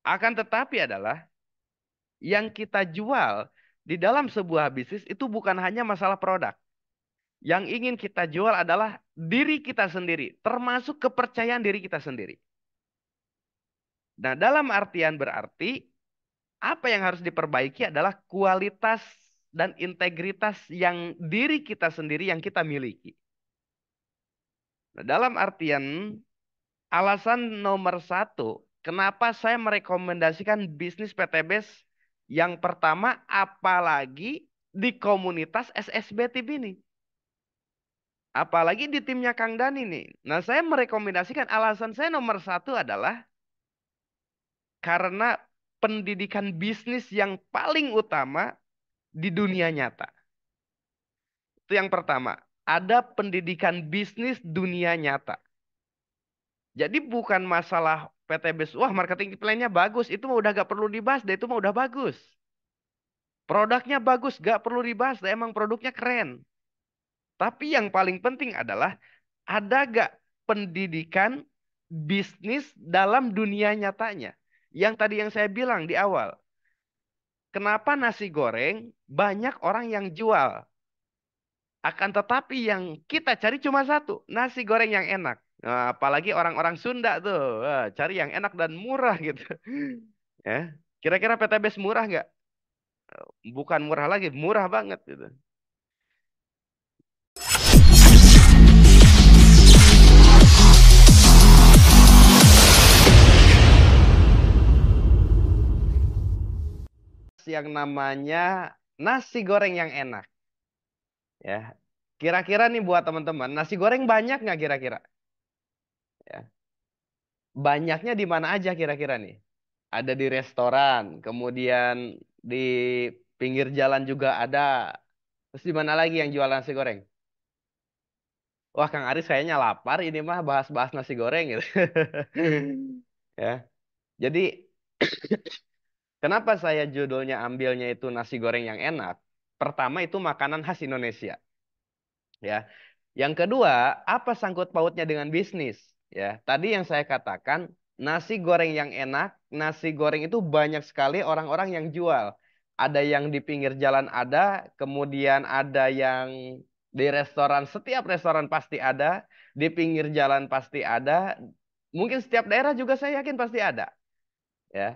Akan tetapi adalah yang kita jual di dalam sebuah bisnis itu bukan hanya masalah produk. Yang ingin kita jual adalah diri kita sendiri, termasuk kepercayaan diri kita sendiri. Nah, dalam artian berarti apa yang harus diperbaiki adalah kualitas dan integritas yang diri kita sendiri yang kita miliki. Nah, dalam artian alasan nomor satu, kenapa saya merekomendasikan bisnis PTBS yang pertama, apalagi di komunitas SSB Tim ini. Apalagi di timnya Kang Dani nih. Nah, saya merekomendasikan alasan saya nomor satu adalah karena pendidikan bisnis yang paling utama di dunia nyata. Itu yang pertama. Ada pendidikan bisnis dunia nyata. Jadi bukan masalah PTBS, wah marketing plan-nya bagus, itu mah udah gak perlu dibahas deh, itu mah udah bagus. Produknya bagus, gak perlu dibahas deh, emang produknya keren. Tapi yang paling penting adalah ada gak pendidikan bisnis dalam dunia nyatanya. Yang tadi yang saya bilang di awal. Kenapa nasi goreng banyak orang yang jual. Akan tetapi yang kita cari cuma satu. Nasi goreng yang enak. Nah, apalagi orang-orang Sunda tuh. Wah, cari yang enak dan murah gitu. Ya. Kira-kira PTBS murah nggak? Bukan murah lagi, murah banget gitu. Yang namanya nasi goreng yang enak. Ya. Kira-kira nih buat teman-teman, nasi goreng banyak nggak kira-kira? Ya. Banyaknya di mana aja kira-kira nih? Ada di restoran, kemudian di pinggir jalan juga ada. Terus di mana lagi yang jualan nasi goreng? Wah, Kang Aris kayaknya lapar ini mah bahas-bahas nasi goreng gitu. Ya. Jadi kenapa saya judulnya ambilnya itu nasi goreng yang enak? Pertama itu makanan khas Indonesia, ya. Yang kedua, apa sangkut pautnya dengan bisnis? Ya, tadi yang saya katakan nasi goreng yang enak, nasi goreng itu banyak sekali orang-orang yang jual. Ada yang di pinggir jalan ada, kemudian ada yang di restoran, setiap restoran pasti ada, di pinggir jalan pasti ada, mungkin setiap daerah juga saya yakin pasti ada, ya.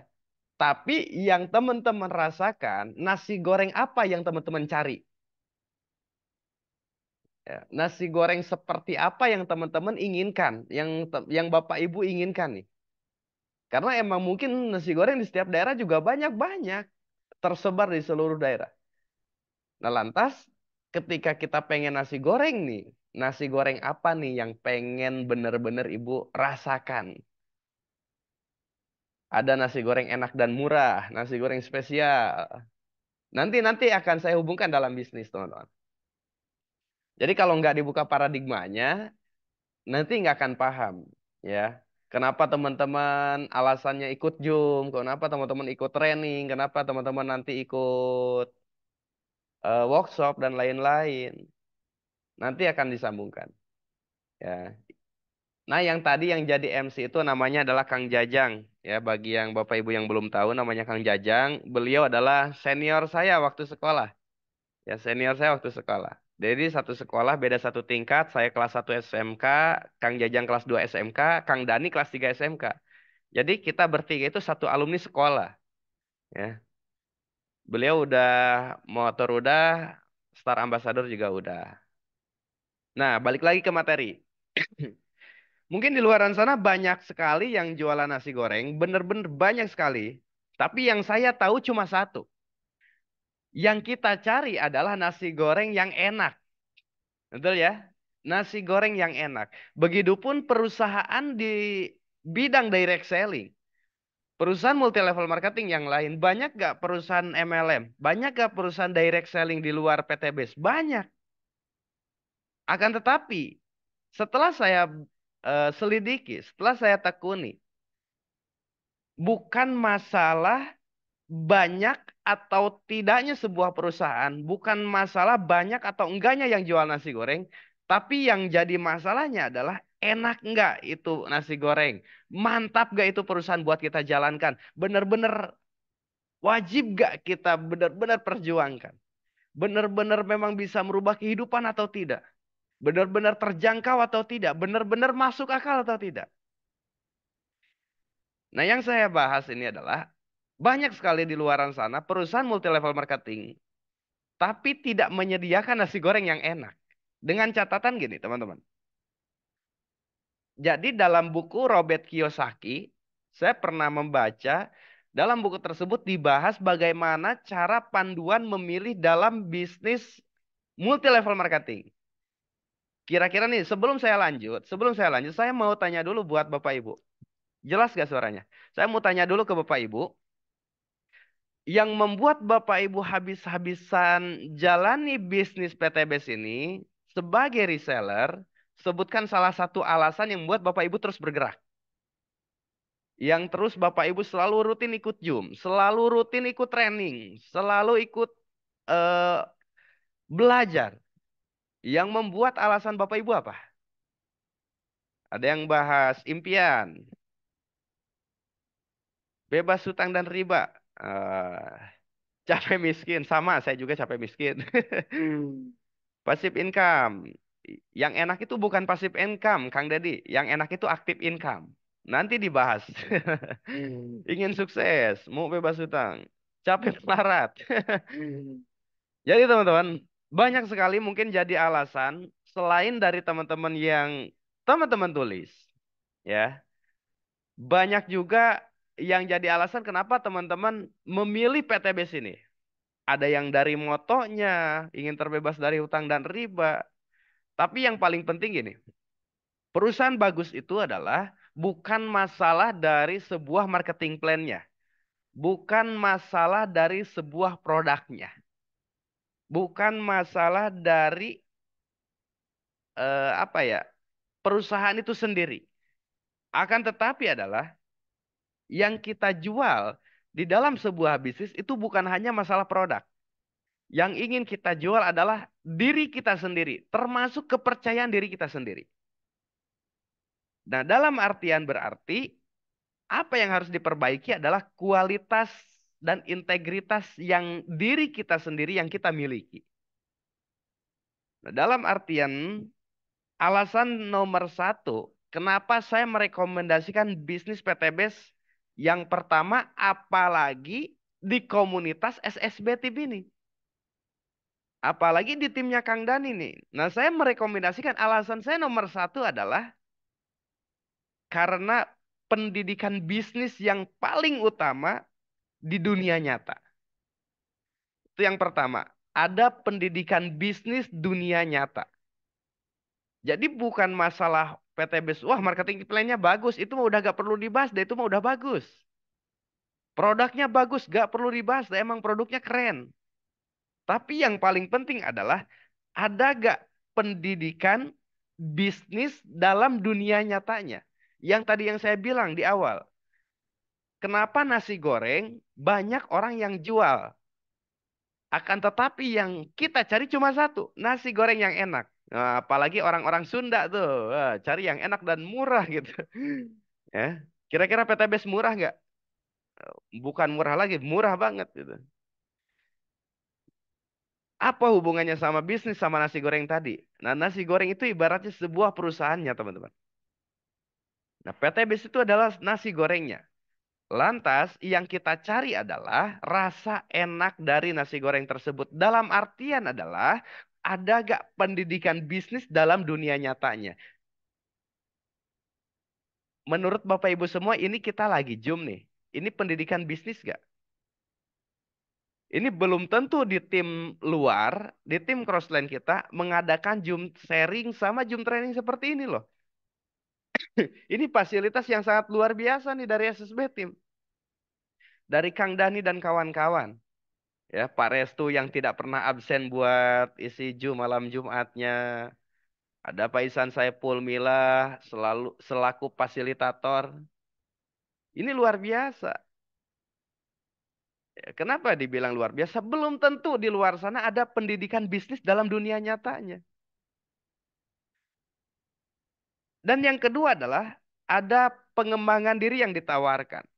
Tapi yang teman-teman rasakan, nasi goreng apa yang teman-teman cari? Ya, nasi goreng seperti apa yang teman-teman inginkan, yang Bapak Ibu inginkan nih? Karena emang mungkin nasi goreng di setiap daerah juga banyak-banyak tersebar di seluruh daerah. Nah, lantas ketika kita pengen nasi goreng nih, nasi goreng apa nih yang pengen bener-bener Ibu rasakan? Ada nasi goreng enak dan murah, nasi goreng spesial. Nanti akan saya hubungkan dalam bisnis, teman-teman. Jadi kalau nggak dibuka paradigmanya, nanti nggak akan paham, ya. Kenapa teman-teman alasannya ikut Zoom, kenapa teman-teman ikut training, kenapa teman-teman nanti ikut workshop dan lain-lain. Nanti akan disambungkan, ya. Nah, yang tadi yang jadi MC itu namanya adalah Kang Jajang, ya. Bagi yang Bapak Ibu yang belum tahu, namanya Kang Jajang. Beliau adalah senior saya waktu sekolah, ya, senior saya waktu sekolah. Jadi satu sekolah beda satu tingkat, saya kelas 1 SMK, Kang Jajang kelas 2 SMK, Kang Dani kelas 3 SMK. Jadi kita bertiga itu satu alumni sekolah, ya. Beliau udah motor udah, Star Ambassador juga udah. Nah, balik lagi ke materi. Mungkin di luaran sana banyak sekali yang jualan nasi goreng, bener-bener banyak sekali. Tapi yang saya tahu cuma satu. Yang kita cari adalah nasi goreng yang enak. Betul ya? Nasi goreng yang enak. Begitupun perusahaan di bidang direct selling. Perusahaan multi level marketing yang lain. Banyak gak perusahaan MLM? Banyak gak perusahaan direct selling di luar PTBS? Banyak. Akan tetapi, setelah saya selidiki, setelah saya tekuni, bukan masalah banyak atau tidaknya sebuah perusahaan, bukan masalah banyak atau enggaknya yang jual nasi goreng, tapi yang jadi masalahnya adalah Enak nggak itu nasi goreng? Mantap nggak itu perusahaan buat kita jalankan? Bener-bener wajib nggak kita bener-bener perjuangkan? Bener-bener memang bisa merubah kehidupan atau tidak? Benar-benar terjangkau atau tidak? Benar-benar masuk akal atau tidak? Nah, yang saya bahas ini adalah banyak sekali di luaran sana perusahaan multi level marketing, tapi tidak menyediakan nasi goreng yang enak. Dengan catatan gini, teman-teman. Jadi dalam buku Robert Kiyosaki, saya pernah membaca dalam buku tersebut dibahas bagaimana cara panduan memilih dalam bisnis multi level marketing. Kira-kira nih, sebelum saya lanjut, saya mau tanya dulu buat Bapak Ibu. Jelas gak suaranya? Saya mau tanya dulu ke Bapak Ibu, yang membuat Bapak Ibu habis-habisan jalani bisnis PTBS ini sebagai reseller, sebutkan salah satu alasan yang membuat Bapak Ibu terus bergerak. Yang terus Bapak Ibu selalu rutin ikut Zoom, selalu rutin ikut training, selalu ikut eh, belajar. Yang membuat alasan Bapak Ibu apa? Ada yang bahas impian, bebas hutang dan riba. Capek miskin, sama saya juga capek miskin. Passive income. Yang enak itu bukan passive income, Kang Deddy. Yang enak itu active income. Nanti dibahas. Ingin sukses, mau bebas hutang, capek melarat. Jadi teman-teman, banyak sekali mungkin jadi alasan selain dari teman-teman yang teman-teman tulis, ya. Banyak juga yang jadi alasan kenapa teman-teman memilih PTBS ini. Ada yang dari motonya, ingin terbebas dari hutang dan riba. Tapi yang paling penting gini, perusahaan bagus itu adalah bukan masalah dari sebuah marketing plan-nya. Bukan masalah dari sebuah produknya. Bukan masalah dari apa ya, perusahaan itu sendiri. Akan tetapi adalah yang kita jual di dalam sebuah bisnis itu bukan hanya masalah produk. Yang ingin kita jual adalah diri kita sendiri, termasuk kepercayaan diri kita sendiri. Nah, dalam artian berarti apa yang harus diperbaiki adalah kualitas dan integritas yang diri kita sendiri yang kita miliki. Nah, dalam artian alasan nomor satu, kenapa saya merekomendasikan bisnis PTBS yang pertama, apalagi di komunitas SSB Tim ini. Apalagi di timnya Kang Dani nih. Nah, saya merekomendasikan alasan saya nomor satu adalah karena pendidikan bisnis yang paling utama di dunia nyata. Itu yang pertama. Ada pendidikan bisnis dunia nyata. Jadi bukan masalah PTBS, wah marketing plan-nya bagus, itu mah udah gak perlu dibahas, deh itu mah udah bagus. Produknya bagus, gak perlu dibahas, deh emang produknya keren. Tapi yang paling penting adalah ada gak pendidikan bisnis dalam dunia nyatanya. Yang tadi yang saya bilang di awal. Kenapa nasi goreng banyak orang yang jual. Akan tetapi yang kita cari cuma satu. Nasi goreng yang enak. Nah, apalagi orang-orang Sunda tuh. Wah, cari yang enak dan murah gitu. Ya. Kira-kira PTBS murah nggak? Bukan murah lagi, murah banget gitu. Apa hubungannya sama bisnis sama nasi goreng tadi? Nah, nasi goreng itu ibaratnya sebuah perusahaannya, teman-teman. Nah, PTBS itu adalah nasi gorengnya. Lantas, yang kita cari adalah rasa enak dari nasi goreng tersebut. Dalam artian adalah, ada gak pendidikan bisnis dalam dunia nyatanya? Menurut Bapak Ibu semua, ini kita lagi Zoom nih. Ini pendidikan bisnis gak? Ini belum tentu di tim luar, di tim crossline kita, mengadakan Zoom sharing sama Zoom training seperti ini loh. Ini fasilitas yang sangat luar biasa nih dari SSB tim. Dari Kang Dani dan kawan-kawan. Ya, Pak Restu yang tidak pernah absen buat isi Zoom malam Jumatnya. Ada Pak Isan Saipul Milah selalu selaku fasilitator. Ini luar biasa. Ya, kenapa dibilang luar biasa? Belum tentu di luar sana ada pendidikan bisnis dalam dunia nyatanya. Dan yang kedua adalah ada pengembangan diri yang ditawarkan.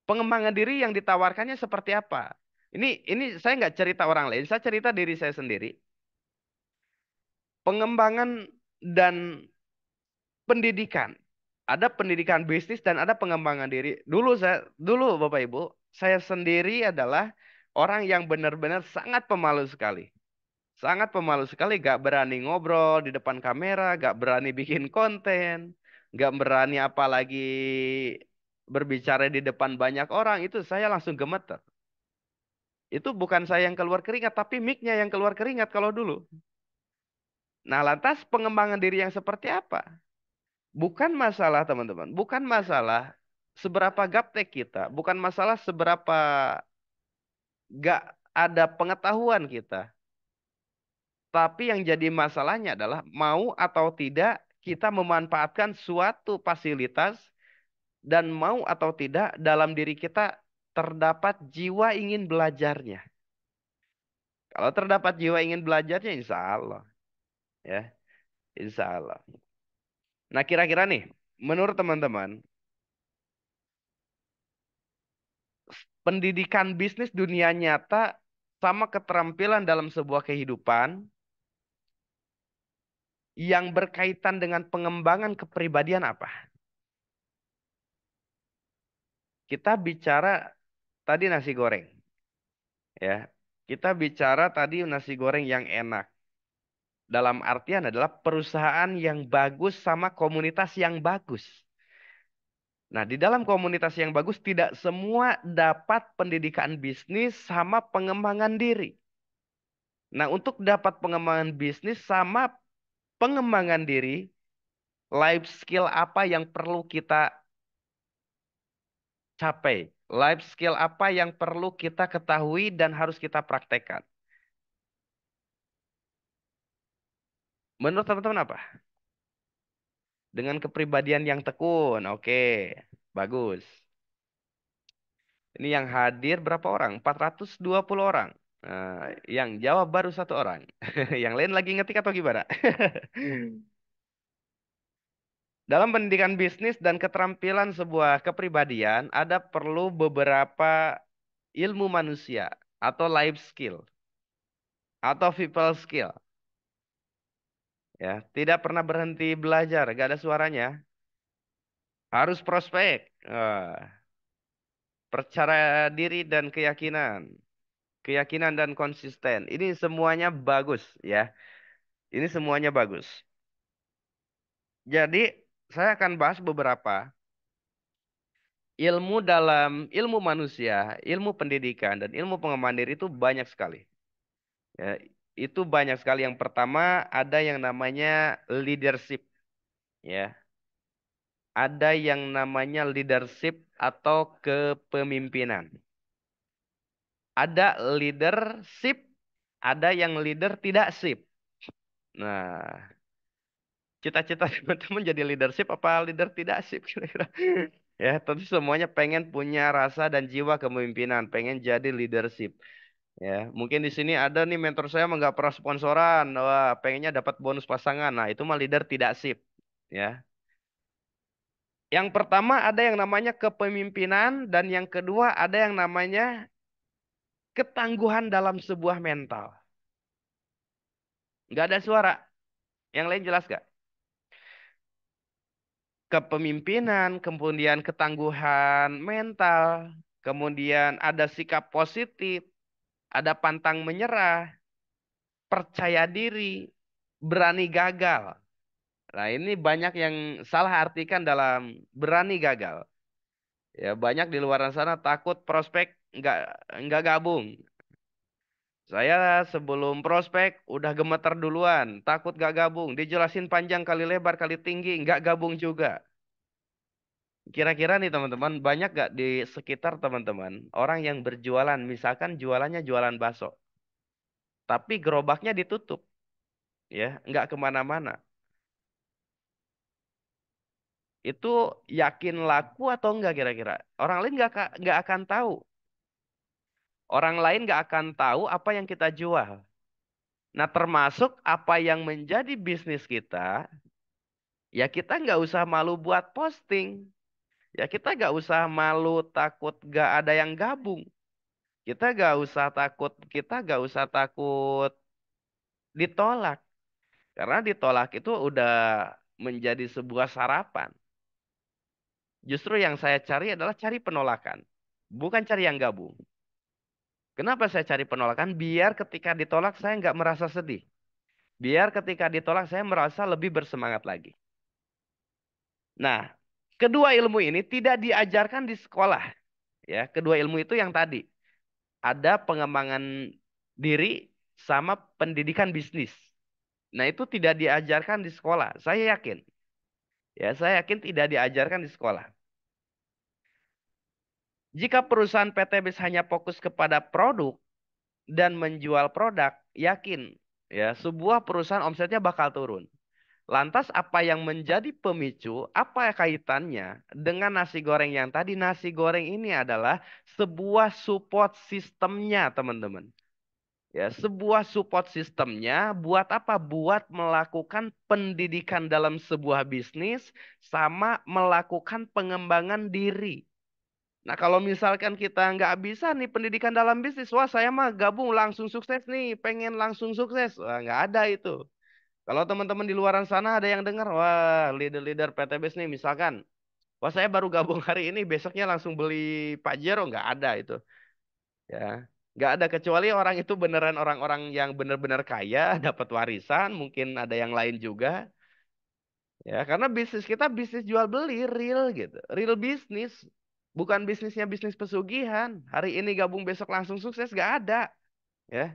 Pengembangan diri yang ditawarkannya seperti apa? Ini saya nggak cerita orang lain, saya cerita diri saya sendiri. Pengembangan dan pendidikan. Ada pendidikan bisnis dan ada pengembangan diri. Dulu Bapak Ibu, saya sendiri adalah orang yang benar-benar sangat pemalu sekali. Sangat pemalu sekali, gak berani ngobrol di depan kamera, gak berani bikin konten, gak berani apalagi berbicara di depan banyak orang. Itu saya langsung gemeter. Itu bukan saya yang keluar keringat, tapi mic-nya yang keluar keringat kalau dulu. Nah, lantas pengembangan diri yang seperti apa? Bukan masalah teman-teman, bukan masalah seberapa gaptek kita, bukan masalah seberapa gak ada pengetahuan kita. Tapi yang jadi masalahnya adalah mau atau tidak kita memanfaatkan suatu fasilitas dan mau atau tidak dalam diri kita terdapat jiwa ingin belajarnya. Kalau terdapat jiwa ingin belajarnya, insya Allah, ya, insya Allah. Nah, kira-kira nih, menurut teman-teman, pendidikan bisnis dunia nyata sama keterampilan dalam sebuah kehidupan yang berkaitan dengan pengembangan kepribadian apa? Kita bicara tadi nasi goreng, ya. Kita bicara tadi nasi goreng yang enak. Dalam artian adalah perusahaan yang bagus sama komunitas yang bagus. Nah, di dalam komunitas yang bagus tidak semua dapat pendidikan bisnis sama pengembangan diri. Nah, untuk dapat pengembangan bisnis sama pengembangan diri, life skill apa yang perlu kita capai? Life skill apa yang perlu kita ketahui dan harus kita praktekkan? Menurut teman-teman apa? Dengan kepribadian yang tekun, oke, bagus. Ini yang hadir berapa orang? 420 orang. Nah, yang jawab baru satu orang. Yang lain lagi ngetik atau gimana? Dalam pendidikan bisnis dan keterampilan sebuah kepribadian, ada perlu beberapa ilmu manusia atau life skill atau people skill. Ya, tidak pernah berhenti belajar, gak ada suaranya. Harus prospek, percaya diri dan keyakinan, keyakinan dan konsisten. Ini semuanya bagus, ya. Ini semuanya bagus. Jadi, saya akan bahas beberapa ilmu dalam ilmu manusia, ilmu pendidikan, dan ilmu pengembangan diri itu banyak sekali. Ya, itu banyak sekali. Yang pertama ada yang namanya leadership, ya. Ada yang namanya leadership atau kepemimpinan. Ada leadership, ada yang leader tidak sip. Nah, cita-cita teman-teman jadi leadership apa leader tidak sip kira-kira? Ya, tentu semuanya pengen punya rasa dan jiwa kepemimpinan, pengen jadi leadership. Ya, mungkin di sini ada nih mentor saya mah nggak pernah sponsoran, wah pengennya dapat bonus pasangan. Nah, itu mah leader tidak sip. Ya, yang pertama ada yang namanya kepemimpinan dan yang kedua ada yang namanya ketangguhan dalam sebuah mental. Nggak ada suara. Yang lain jelas gak? Kepemimpinan, kemudian ketangguhan mental, kemudian ada sikap positif, ada pantang menyerah, percaya diri, berani gagal. Nah, ini banyak yang salah artikan dalam berani gagal. Ya, banyak di luar sana takut prospek nggak gabung. Saya sebelum prospek udah gemeter duluan, takut gak gabung. Dijelasin panjang kali lebar kali tinggi, nggak gabung juga. Kira-kira nih teman-teman, banyak gak di sekitar teman-teman orang yang berjualan, misalkan jualannya jualan bakso, tapi gerobaknya ditutup, ya, nggak kemana-mana. Itu yakin laku atau enggak kira-kira? Orang lain nggak akan tahu. Orang lain nggak akan tahu apa yang kita jual. Nah, termasuk apa yang menjadi bisnis kita. Ya kita nggak usah malu buat posting. Ya kita nggak usah malu takut nggak ada yang gabung. Kita nggak usah takut ditolak. Karena ditolak itu udah menjadi sebuah sarapan. Justru yang saya cari adalah cari penolakan. Bukan cari yang gabung. Kenapa saya cari penolakan? Biar ketika ditolak saya nggak merasa sedih. Biar ketika ditolak saya merasa lebih bersemangat lagi. Nah, kedua ilmu ini tidak diajarkan di sekolah. Ya, kedua ilmu itu yang tadi. Ada pengembangan diri sama pendidikan bisnis. Nah, itu tidak diajarkan di sekolah. Saya yakin. Ya, saya yakin tidak diajarkan di sekolah. Jika perusahaan PTBIS hanya fokus kepada produk dan menjual produk, yakin ya sebuah perusahaan omsetnya bakal turun. Lantas apa yang menjadi pemicu? Apa kaitannya dengan nasi goreng yang tadi? Nasi goreng ini adalah sebuah support sistemnya, teman-teman. Ya, sebuah support sistemnya buat apa? Buat melakukan pendidikan dalam sebuah bisnis sama melakukan pengembangan diri. Nah, kalau misalkan kita nggak bisa nih pendidikan dalam bisnis, wah saya mah gabung langsung sukses nih, pengen langsung sukses. Wah, nggak ada itu. Kalau teman-teman di luaran sana ada yang dengar, wah leader-leader PTBS nih misalkan, wah saya baru gabung hari ini, besoknya langsung beli Pajero, nggak ada itu. Ya, nggak ada kecuali orang itu beneran orang-orang yang bener-bener kaya, dapat warisan, mungkin ada yang lain juga. Ya, karena bisnis kita bisnis jual beli real gitu. Real bisnis. Bukan bisnisnya bisnis pesugihan. Hari ini gabung besok langsung sukses gak ada, ya.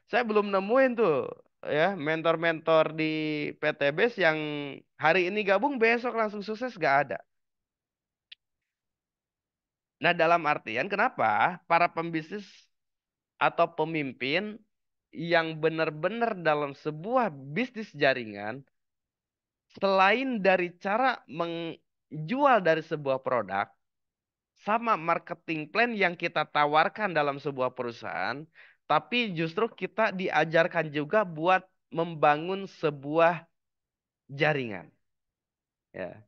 Saya belum nemuin tuh ya mentor-mentor di PTBS yang hari ini gabung besok langsung sukses gak ada. Nah, dalam artian kenapa para pembisnis atau pemimpin yang benar-benar dalam sebuah bisnis jaringan selain dari cara menjual dari sebuah produk sama marketing plan yang kita tawarkan dalam sebuah perusahaan, tapi justru kita diajarkan juga buat membangun sebuah jaringan. Ya.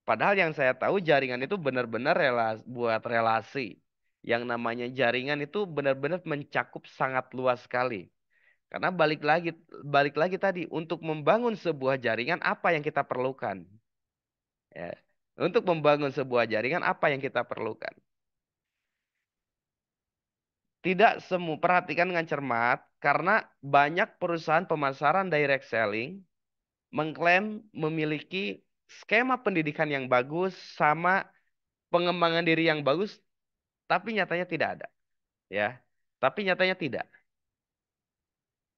Padahal yang saya tahu jaringan itu benar-benar buat relasi. Yang namanya jaringan itu benar-benar mencakup sangat luas sekali. Karena balik lagi tadi untuk membangun sebuah jaringan apa yang kita perlukan? Ya. Untuk membangun sebuah jaringan apa yang kita perlukan? Tidak semua, perhatikan dengan cermat karena banyak perusahaan pemasaran direct selling mengklaim memiliki skema pendidikan yang bagus sama pengembangan diri yang bagus, tapi nyatanya tidak ada, ya. Tapi nyatanya tidak.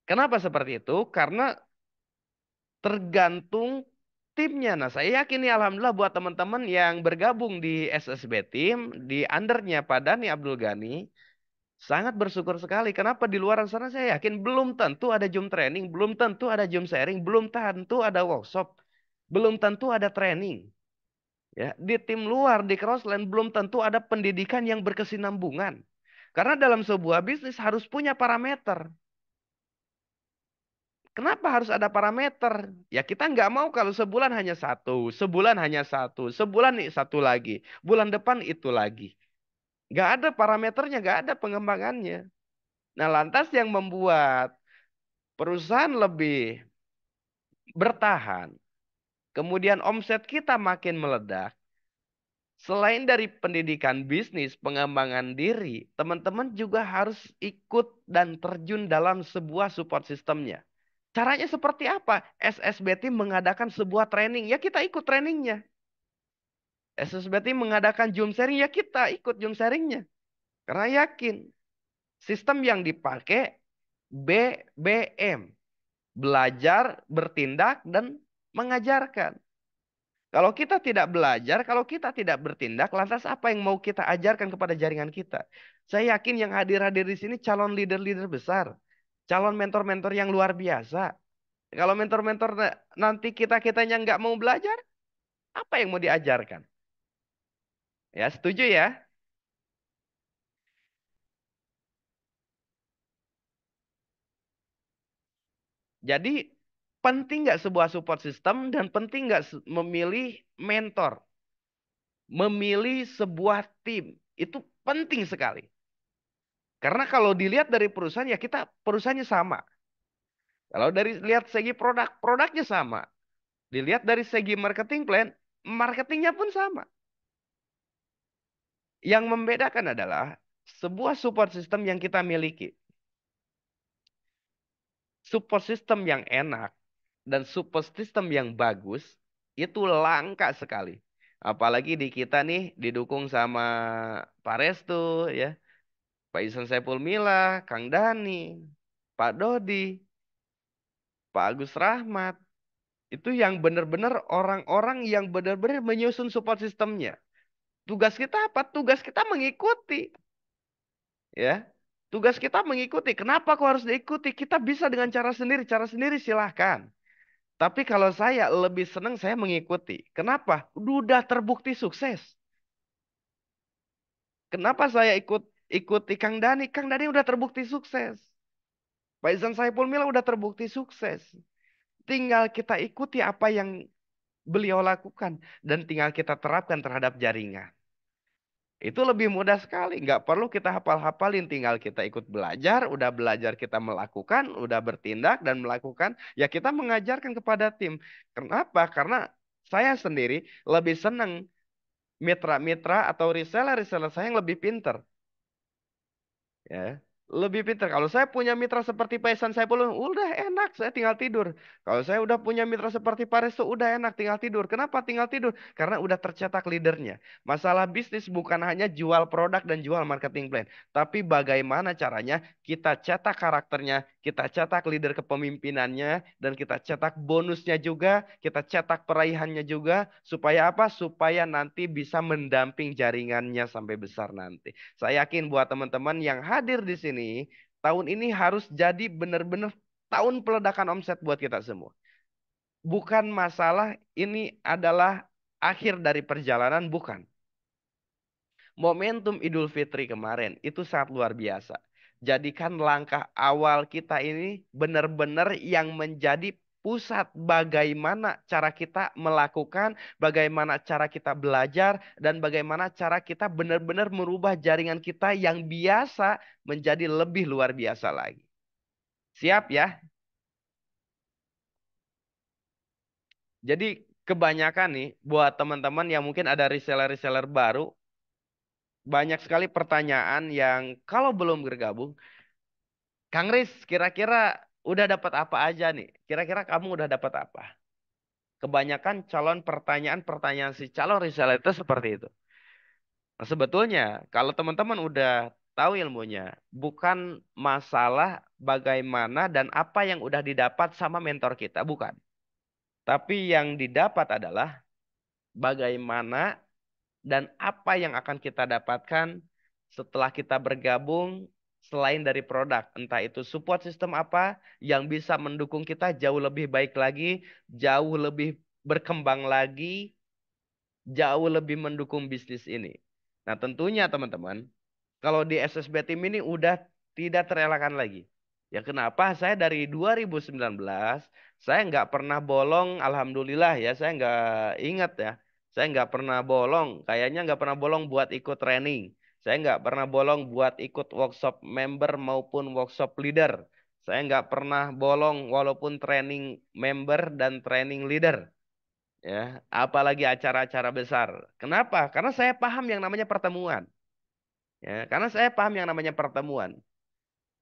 Kenapa seperti itu? Karena tergantung timnya. Nah, saya yakin nih alhamdulillah buat teman-teman yang bergabung di SSB Team di undernya Pak Dhani Abdul Ghani, sangat bersyukur sekali. Kenapa di luar sana saya yakin belum tentu ada Zoom training, belum tentu ada Zoom sharing, belum tentu ada workshop, belum tentu ada training. Ya, di tim luar, di Crossland belum tentu ada pendidikan yang berkesinambungan. Karena dalam sebuah bisnis harus punya parameter. Kenapa harus ada parameter? Ya kita nggak mau kalau sebulan hanya satu, sebulan hanya satu, sebulan nih satu lagi, bulan depan itu lagi. Nggak ada parameternya, nggak ada pengembangannya. Nah, lantas yang membuat perusahaan lebih bertahan, kemudian omset kita makin meledak, selain dari pendidikan bisnis, pengembangan diri, teman-teman juga harus ikut dan terjun dalam sebuah support sistemnya. Caranya seperti apa? SSBT mengadakan sebuah training, ya kita ikut trainingnya. SSBT mengadakan Zoom sharing, ya kita ikut Zoom sharingnya. Karena yakin sistem yang dipakai BBM. Belajar, bertindak, dan mengajarkan. Kalau kita tidak belajar, kalau kita tidak bertindak, lantas apa yang mau kita ajarkan kepada jaringan kita? Saya yakin yang hadir-hadir di sini calon leader-leader besar, calon mentor-mentor yang luar biasa. Kalau mentor-mentor nanti kita-kitanya nggak mau belajar, apa yang mau diajarkan? Ya, setuju ya? Jadi Penting nggak sebuah support system dan penting nggak memilih mentor, memilih sebuah tim itu penting sekali. Karena kalau dilihat dari perusahaan ya kita perusahaannya sama. Kalau dari lihat segi produk, produknya sama. Dilihat dari segi marketing plan, marketingnya pun sama. Yang membedakan adalah sebuah support system yang kita miliki. Support system yang enak dan support system yang bagus itu langka sekali. Apalagi di kita nih didukung sama Pak Restu ya, Pak Ihsan Saipul Mila, Kang Dani, Pak Dodi, Pak Agus Rahmat. Itu yang benar-benar orang-orang yang benar-benar menyusun support sistemnya. Tugas kita apa? Tugas kita mengikuti, ya. Tugas kita mengikuti. Kenapa kok harus diikuti? Kita bisa dengan cara sendiri silahkan. Tapi kalau saya lebih senang saya mengikuti. Kenapa? Udah terbukti sukses. Kenapa saya ikuti Kang Dani? Kang Dani udah terbukti sukses. Pak Izan Saipul Mila udah terbukti sukses. Tinggal kita ikuti apa yang beliau lakukan dan tinggal kita terapkan terhadap jaringan. Itu lebih mudah sekali. Nggak perlu kita hafal-hafalin. Tinggal kita ikut belajar. Udah belajar kita melakukan. Udah bertindak dan melakukan. Ya kita mengajarkan kepada tim. Kenapa? Karena saya sendiri lebih senang mitra-mitra atau reseller-reseller saya yang lebih pinter. Ya. Lebih pintar. Kalau saya punya mitra seperti Pak Ihsan Saipul, udah enak, saya tinggal tidur. Kalau saya udah punya mitra seperti Pak Resto, udah enak, tinggal tidur. Kenapa tinggal tidur? Karena udah tercetak leadernya. Masalah bisnis bukan hanya jual produk dan jual marketing plan. Tapi bagaimana caranya kita cetak karakternya, kita cetak leader kepemimpinannya, dan kita cetak bonusnya juga, kita cetak peraihannya juga. Supaya apa? Supaya nanti bisa mendamping jaringannya sampai besar nanti. Saya yakin buat teman-teman yang hadir di sini, tahun ini harus jadi benar-benar tahun peledakan omset buat kita semua. Bukan masalah ini adalah akhir dari perjalanan, bukan. Momentum Idul Fitri kemarin itu sangat luar biasa. Jadikan langkah awal kita ini benar-benar yang menjadi pusat bagaimana cara kita melakukan, bagaimana cara kita belajar, dan bagaimana cara kita benar-benar merubah jaringan kita yang biasa menjadi lebih luar biasa lagi. Siap ya? Jadi kebanyakan nih buat teman-teman yang mungkin ada reseller-reseller baru, banyak sekali pertanyaan yang kalau belum bergabung, Kang Riz, kira-kira udah dapat apa aja nih? Kira-kira kamu udah dapat apa? Kebanyakan calon pertanyaan-pertanyaan si calon reseller itu seperti itu. Nah, sebetulnya kalau teman-teman udah tahu ilmunya, bukan masalah bagaimana dan apa yang udah didapat sama mentor kita, bukan. Tapi yang didapat adalah bagaimana dan apa yang akan kita dapatkan setelah kita bergabung selain dari produk. Entah itu support system apa yang bisa mendukung kita jauh lebih baik lagi, jauh lebih berkembang lagi, jauh lebih mendukung bisnis ini. Nah, tentunya teman-teman, kalau di SSB Team ini udah tidak terelakkan lagi. Ya kenapa? Saya dari 2019, saya nggak pernah bolong, alhamdulillah ya, saya nggak ingat ya. Saya nggak pernah bolong, kayaknya nggak pernah bolong buat ikut training. Saya nggak pernah bolong buat ikut workshop member maupun workshop leader. Saya nggak pernah bolong walaupun training member dan training leader. Ya, apalagi acara-acara besar. Kenapa? Karena saya paham yang namanya pertemuan. Ya, karena saya paham yang namanya pertemuan.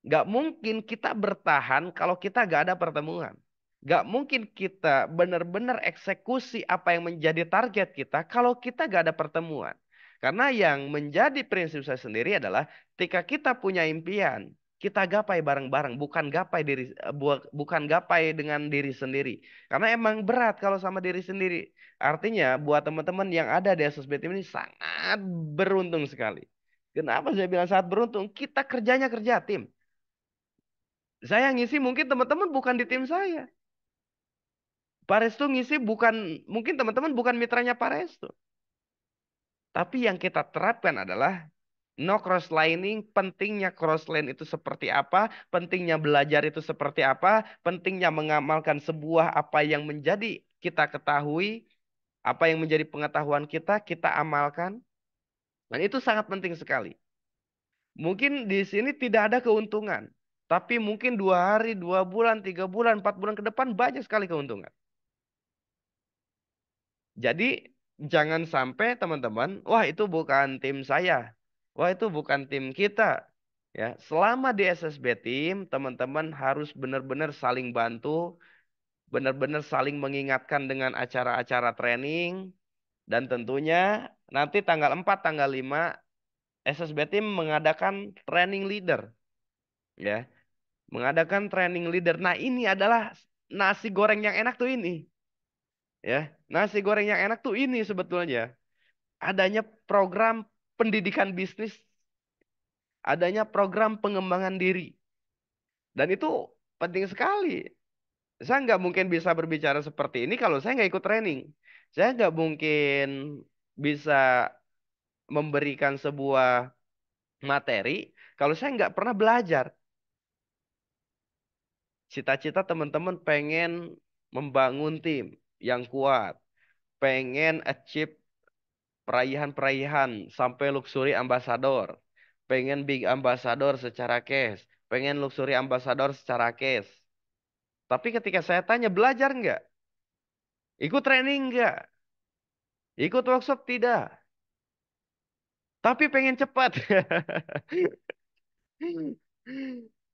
Nggak mungkin kita bertahan kalau kita nggak ada pertemuan. Nggak mungkin kita benar-benar eksekusi apa yang menjadi target kita kalau kita nggak ada pertemuan. Karena yang menjadi prinsip saya sendiri adalah ketika kita punya impian, kita gapai bareng-bareng, bukan gapai dengan diri sendiri. Karena emang berat kalau sama diri sendiri. Artinya buat teman-teman yang ada di SSB Team ini sangat beruntung sekali. Kenapa saya bilang sangat beruntung? Kita kerjanya kerja tim. Saya ngisi mungkin teman-teman bukan di tim saya. Pak Restu ngisi bukan, mungkin teman-teman bukan mitranya Pak Restu. Tapi yang kita terapkan adalah No crosslining, pentingnya crossline itu seperti apa, pentingnya belajar itu seperti apa, pentingnya mengamalkan sebuah apa yang menjadi kita ketahui, apa yang menjadi pengetahuan kita, kita amalkan. Dan itu sangat penting sekali. Mungkin di sini tidak ada keuntungan, tapi mungkin 2 hari, 2 bulan, 3 bulan, 4 bulan ke depan banyak sekali keuntungan. Jadi jangan sampai teman-teman, wah itu bukan tim saya, wah itu bukan tim kita. Ya, selama di SSB tim, teman-teman harus benar-benar saling bantu, benar-benar saling mengingatkan dengan acara-acara training, dan tentunya nanti tanggal 4, tanggal 5, SSB tim mengadakan training leader, ya, mengadakan training leader. Nah, ini adalah nasi goreng yang enak tuh ini, ya. Nasi goreng yang enak tuh ini sebetulnya. Adanya program pendidikan bisnis, adanya program pengembangan diri. Dan itu penting sekali. Saya nggak mungkin bisa berbicara seperti ini kalau saya nggak ikut training. Saya nggak mungkin bisa memberikan sebuah materi kalau saya nggak pernah belajar. Cita-cita teman-teman pengen membangun tim yang kuat, pengen achieve peraihan-peraihan sampai luxury ambassador, pengen big ambassador secara cash, pengen luxury ambassador secara cash. Tapi ketika saya tanya belajar nggak, ikut training nggak, ikut workshop tidak, tapi pengen cepat.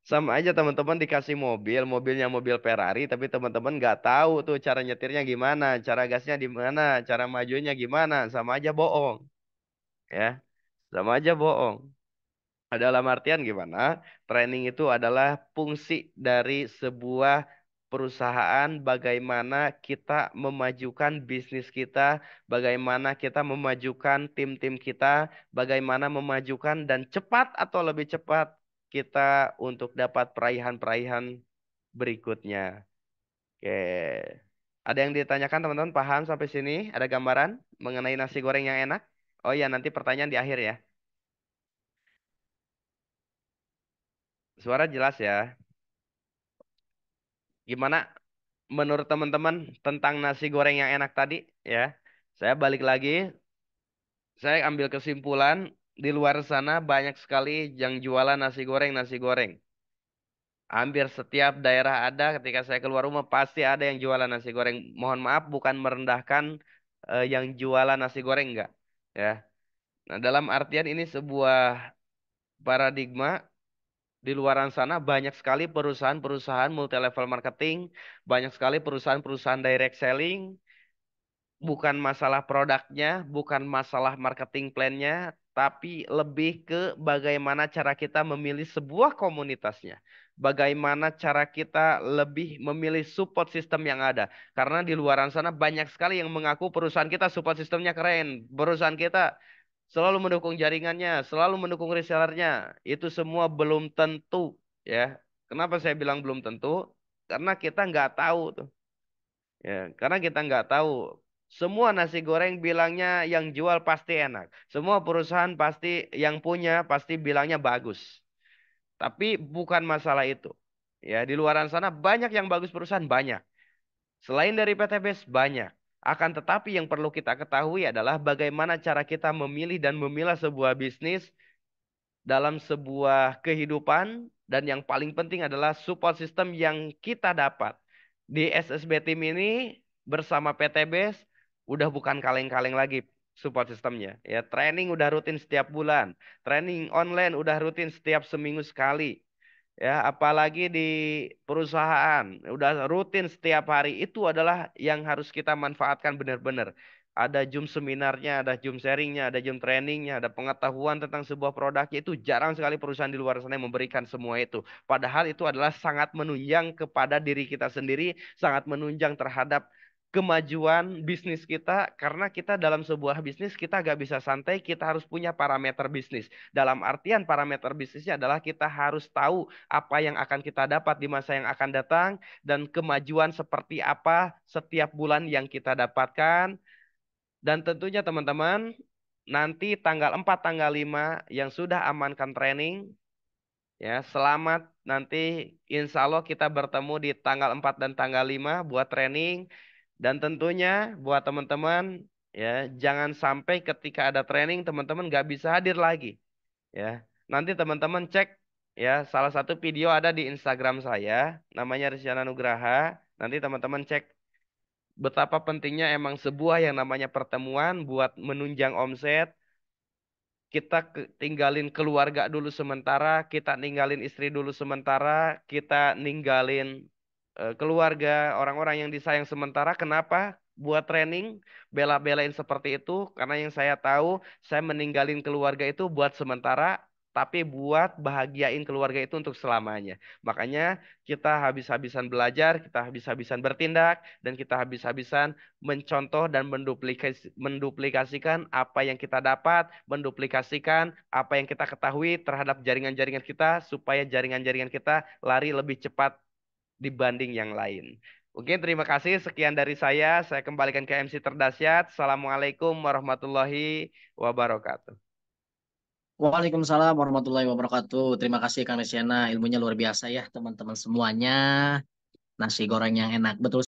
Sama aja teman-teman dikasih mobil, mobilnya mobil Ferrari, tapi teman-teman nggak tahu tuh cara nyetirnya gimana, cara gasnya di mana, cara majunya gimana, sama aja bohong, ya, sama aja bohong. Dalam artian gimana? Training itu adalah fungsi dari sebuah perusahaan, bagaimana kita memajukan bisnis kita, bagaimana kita memajukan tim-tim kita, bagaimana memajukan dan cepat atau lebih cepat kita untuk dapat peraihan-peraihan berikutnya. Oke. Ada yang ditanyakan teman-teman, paham sampai sini? Ada gambaran mengenai nasi goreng yang enak? Oh iya, nanti pertanyaan di akhir ya. Suara jelas ya. Gimana menurut teman-teman tentang nasi goreng yang enak tadi ya? Saya balik lagi, saya ambil kesimpulan di luar sana banyak sekali yang jualan nasi goreng, nasi goreng. Hampir setiap daerah ada, ketika saya keluar rumah pasti ada yang jualan nasi goreng. Mohon maaf bukan merendahkan yang jualan nasi goreng enggak, ya. Nah, dalam artian ini sebuah paradigma. Di luaran sana banyak sekali perusahaan-perusahaan multi level marketing, banyak sekali perusahaan-perusahaan direct selling. Bukan masalah produknya, bukan masalah marketing plan-nya, tapi lebih ke bagaimana cara kita memilih sebuah komunitasnya. Bagaimana cara kita lebih memilih support system yang ada. Karena di luaran sana banyak sekali yang mengaku perusahaan kita support sistemnya keren. Perusahaan kita selalu mendukung jaringannya, selalu mendukung resellernya. Itu semua belum tentu, ya. Kenapa saya bilang belum tentu? Karena kita nggak tahu tuh. Ya, karena kita nggak tahu. Semua nasi goreng bilangnya yang jual pasti enak. Semua perusahaan pasti yang punya pasti bilangnya bagus. Tapi bukan masalah itu. Ya, di luaran sana banyak yang bagus perusahaan banyak. Selain dari PTBS banyak. Akan tetapi yang perlu kita ketahui adalah bagaimana cara kita memilih dan memilah sebuah bisnis dalam sebuah kehidupan, dan yang paling penting adalah support system yang kita dapat. Di SSB Team ini bersama PTBS udah bukan kaleng-kaleng lagi support sistemnya. Ya, training udah rutin setiap bulan. Training online udah rutin setiap seminggu sekali. Ya, apalagi di perusahaan udah rutin setiap hari. Itu adalah yang harus kita manfaatkan benar-benar. Ada Zoom seminarnya, ada Zoom sharingnya, ada Zoom trainingnya, ada pengetahuan tentang sebuah produknya. Itu jarang sekali perusahaan di luar sana yang memberikan semua itu. Padahal itu adalah sangat menunjang kepada diri kita sendiri, sangat menunjang terhadap kemajuan bisnis kita. Karena kita dalam sebuah bisnis kita gak bisa santai, kita harus punya parameter bisnis. Dalam artian parameter bisnisnya adalah kita harus tahu apa yang akan kita dapat di masa yang akan datang, dan kemajuan seperti apa setiap bulan yang kita dapatkan. Dan tentunya teman-teman, nanti tanggal 4, tanggal 5 yang sudah amankan training, ya, selamat nanti insya Allah kita bertemu di tanggal 4 dan tanggal 5 buat training. Dan tentunya buat teman-teman, ya, jangan sampai ketika ada training teman-teman nggak bisa hadir lagi. Ya, nanti teman-teman cek, ya, salah satu video ada di Instagram saya, namanya Rizkyana Nugraha. Nanti teman-teman cek betapa pentingnya emang sebuah yang namanya pertemuan buat menunjang omset. Kita tinggalin keluarga dulu sementara, kita ninggalin istri dulu sementara, kita ninggalin keluarga, orang-orang yang disayang sementara. Kenapa? Buat training, bela-belain seperti itu. Karena yang saya tahu, saya meninggalin keluarga itu buat sementara, tapi buat bahagiain keluarga itu untuk selamanya. Makanya kita habis-habisan belajar, kita habis-habisan bertindak, dan kita habis-habisan mencontoh dan menduplikasikan apa yang kita dapat, menduplikasikan apa yang kita ketahui terhadap jaringan-jaringan kita, supaya jaringan-jaringan kita lari lebih cepat dibanding yang lain. Oke, terima kasih. Sekian dari saya. Saya kembalikan ke MC Terdasyat. Assalamualaikum warahmatullahi wabarakatuh. Waalaikumsalam warahmatullahi wabarakatuh. Terima kasih Kang Resiana, ilmunya luar biasa ya teman-teman semuanya. Nasi goreng yang enak. Betul